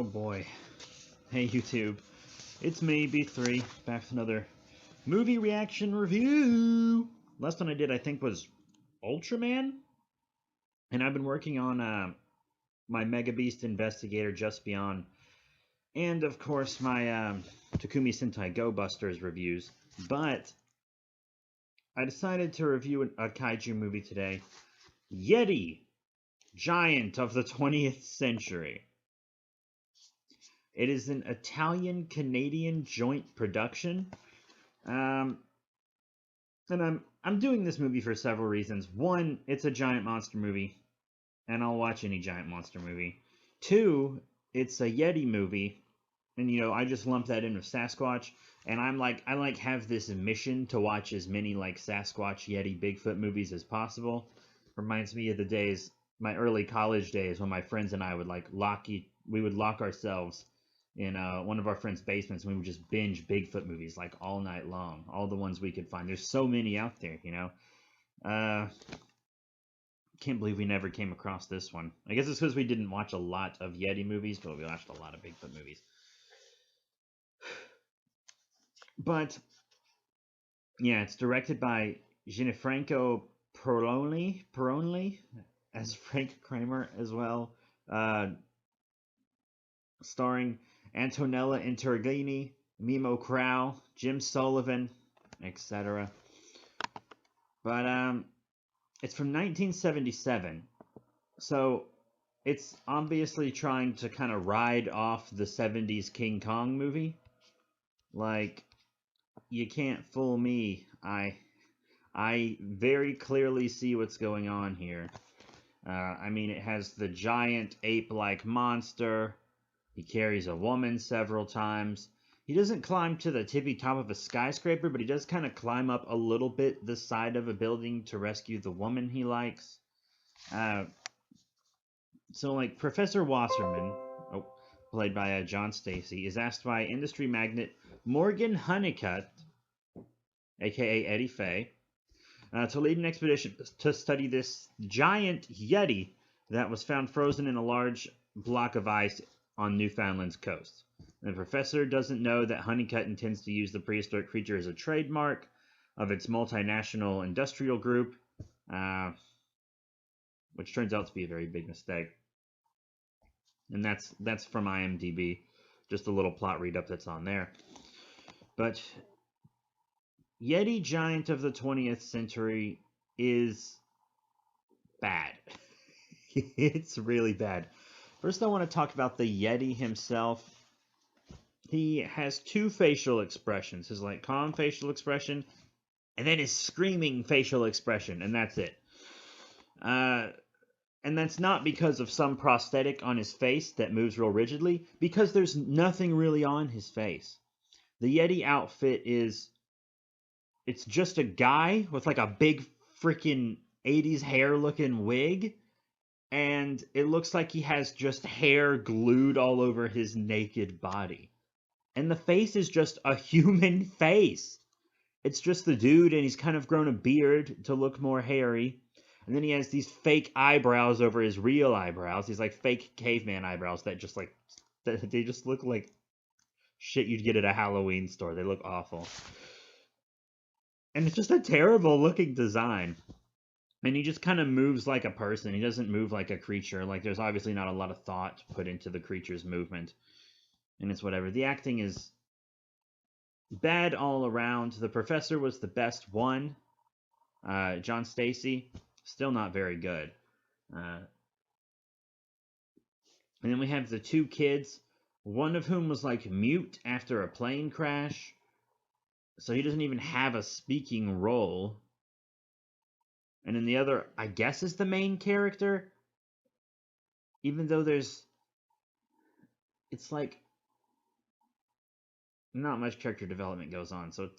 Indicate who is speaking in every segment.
Speaker 1: Oh boy. Hey YouTube. It's me, B3, back with another movie reaction review. Last one I did, I think, was Ultraman. And I've been working on my Mega Beast Investigator Just Beyond. And, of course, my Takumi Sentai Go Busters reviews. But I decided to review a kaiju movie today. Yeti, Giant of the 20th Century. It is an Italian-Canadian joint production. And I'm doing this movie for several reasons. One, it's a giant monster movie, and I'll watch any giant monster movie. Two, it's a Yeti movie, and I just lump that in with Sasquatch, and I have this mission to watch as many Sasquatch, Yeti, Bigfoot movies as possible. Reminds me of the days, my early college days, when my friends and I would we would lock ourselves in one of our friends' basements, and we would just binge Bigfoot movies all night long, all the ones we could find. There's so many out there, Can't believe we never came across this one. I guess it's because we didn't watch a lot of Yeti movies, but we watched a lot of Bigfoot movies. But yeah, it's directed by Gianfranco Peroni as Frank Kramer as well, starring Antonella Interrigini, Mimo Crow, Jim Sullivan, etc. But it's from 1977, so it's obviously trying to kind of ride off the 70s King Kong movie. You can't fool me. I very clearly see what's going on here. It has the giant ape-like monster. He carries a woman several times. He doesn't climb to the tippy top of a skyscraper, but he does kind of climb up a little bit the side of a building to rescue the woman he likes. Professor Wasserman, played by John Stacy, is asked by industry magnate Morgan Honeycutt, a.k.a. Eddie Fay, to lead an expedition to study this giant Yeti that was found frozen in a large block of ice on Newfoundland's coast. The professor doesn't know that Honeycutt intends to use the prehistoric creature as a trademark of its multinational industrial group, which turns out to be a very big mistake. And that's from IMDb, just a little plot read-up that's on there. But Yeti, Giant of the 20th Century is bad. It's really bad. First, I want to talk about the Yeti himself. He has two facial expressions. His calm facial expression, and then his screaming facial expression, and that's it. And that's not because of some prosthetic on his face that moves real rigidly, because there's nothing really on his face. The Yeti outfit it's just a guy with a big freaking 80s hair looking wig, and it looks like he has just hair glued all over his naked body. And the face is just a human face. It's just the dude, and he's kind of grown a beard to look more hairy. And then he has these fake eyebrows over his real eyebrows. These fake caveman eyebrows that they just look like shit you'd get at a Halloween store. They look awful. And it's just a terrible looking design. And he just kind of moves like a person. He doesn't move like a creature. There's obviously not a lot of thought put into the creature's movement. And it's whatever. The acting is bad all around. The professor was the best one. John Stacy, still not very good. And then we have the two kids, one of whom was mute after a plane crash. So he doesn't even have a speaking role. And then the other, I guess, is the main character. Even though it's not much character development goes on. So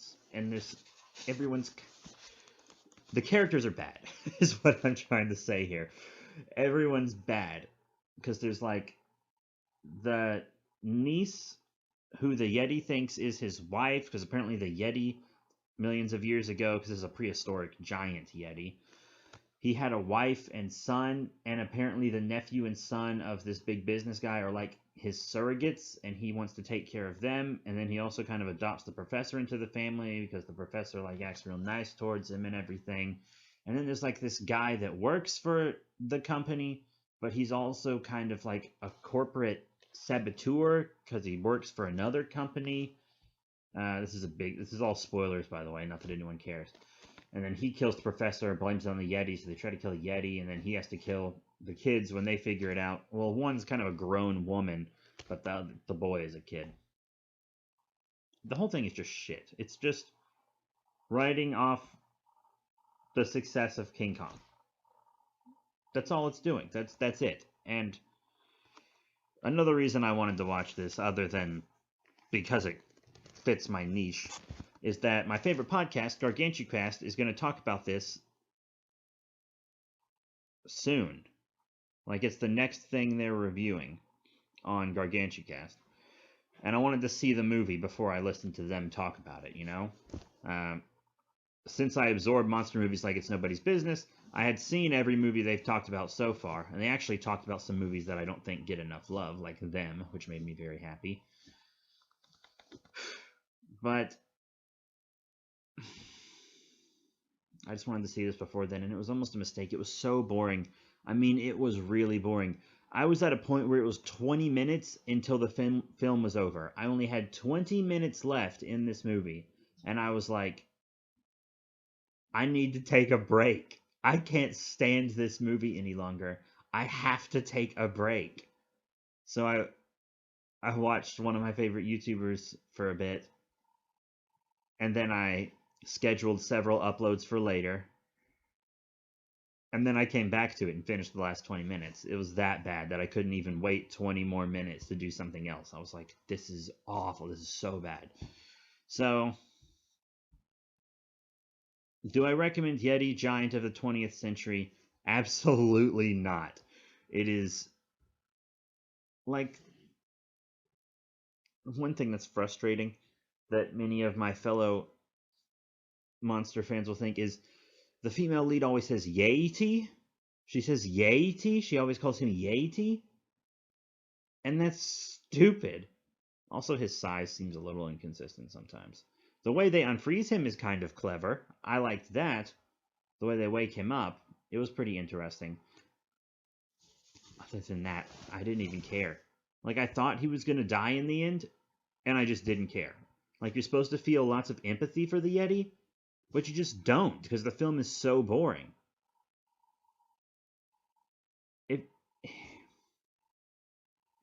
Speaker 1: the characters are bad, is what I'm trying to say here. Everyone's bad. Because there's the niece who the Yeti thinks is his wife, because apparently the Yeti millions of years ago, because it's a prehistoric giant Yeti, he had a wife and son, and apparently the nephew and son of this big business guy are like his surrogates, and he wants to take care of them. And then he also kind of adopts the professor into the family because the professor like acts real nice towards him and everything. And then there's like this guy that works for the company, but he's also kind of like a corporate saboteur because he works for another company. This is all spoilers, by the way, not that anyone cares. And then he kills the professor, blames it on the Yeti, so they try to kill the Yeti, and then he has to kill the kids when they figure it out. Well, one's kind of a grown woman, but the boy is a kid. The whole thing is just shit. It's just writing off the success of King Kong. That's all it's doing. That's it. And another reason I wanted to watch this, other than because it fits my niche, is that my favorite podcast, Gargantucast, is going to talk about this soon. Like, it's the next thing they're reviewing on Gargantucast. And I wanted to see the movie before I listened to them talk about it, you know? Since I absorb monster movies like it's nobody's business, I had seen every movie they've talked about so far. And they actually talked about some movies that I don't think get enough love, like Them, which made me very happy. But I just wanted to see this before then, and it was almost a mistake. It was so boring. I mean, it was really boring. I was at a point where it was 20 minutes until the film was over. I only had 20 minutes left in this movie, and I was like, I need to take a break. I can't stand this movie any longer. I have to take a break. So I watched one of my favorite YouTubers for a bit, and then I scheduled several uploads for later, and then I came back to it and finished the last 20 minutes. It was that bad that I couldn't even wait 20 more minutes to do something else. I was like, this is awful. This is so bad. So, do I recommend Yeti, Giant of the 20th Century? Absolutely not. It is, like, one thing that's frustrating that many of my fellow monster fans will think is the female lead always says Yeti. She says Yeti. She always calls him Yeti. And that's stupid. Also, his size seems a little inconsistent sometimes. The way they unfreeze him is kind of clever. I liked that. The way they wake him up, it was pretty interesting. Other than that, I didn't even care. Like, I thought he was going to die in the end, and I just didn't care. Like, you're supposed to feel lots of empathy for the Yeti, but you just don't, because the film is so boring.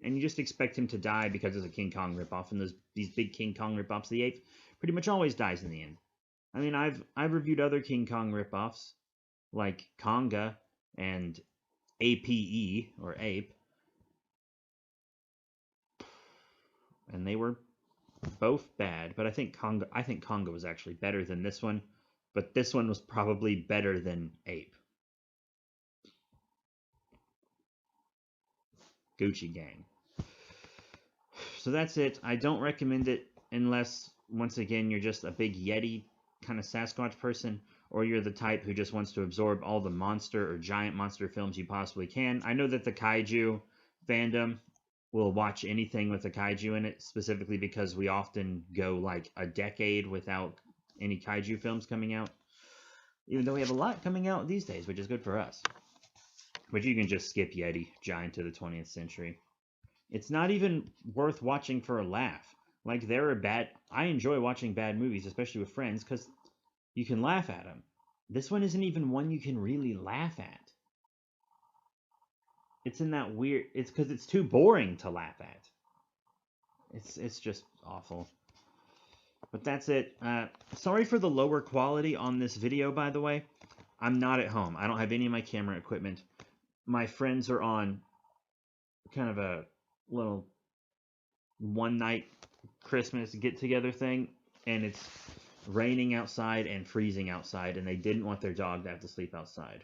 Speaker 1: And you just expect him to die because it's a King Kong ripoff, and these big King Kong ripoffs, the ape pretty much always dies in the end. I mean, I've reviewed other King Kong ripoffs, like Konga and APE, or Ape, and they were both bad, but I think Konga was actually better than this one, but this one was probably better than Ape. Gucci Gang. So that's it. I don't recommend it unless, once again, you're just a big Yeti kind of Sasquatch person, or you're the type who just wants to absorb all the monster or giant monster films you possibly can. I know that the kaiju fandom will watch anything with a kaiju in it, specifically because we often go like a decade without any kaiju films coming out, even though we have a lot coming out these days, which is good for us. But you can just skip Yeti, Giant of the 20th Century. It's not even worth watching for a laugh. Like, I enjoy watching bad movies, especially with friends, because you can laugh at them. This one isn't even one you can really laugh at. It's in that weird... It's because it's too boring to laugh at. It's just awful. But that's it. Sorry for the lower quality on this video, by the way. I'm not at home. I don't have any of my camera equipment. My friends are on kind of a little one-night Christmas get-together thing, and it's raining outside and freezing outside, and they didn't want their dog to have to sleep outside.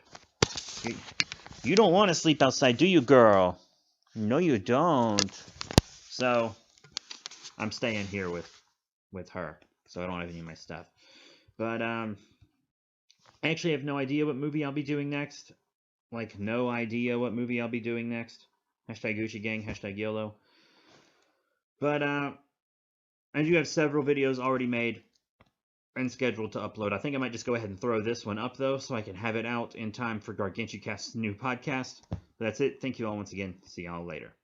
Speaker 1: You don't want to sleep outside, do you, girl? No, you don't. So, I'm staying here with her, so I don't have any of my stuff. But, I actually have no idea what movie I'll be doing next. Like, no idea what movie I'll be doing next. Hashtag Gucci Gang, hashtag YOLO. But, I do have several videos already made and scheduled to upload. I think I might just go ahead and throw this one up, though, so I can have it out in time for GargantuCast's new podcast. But that's it. Thank you all once again. See y'all later.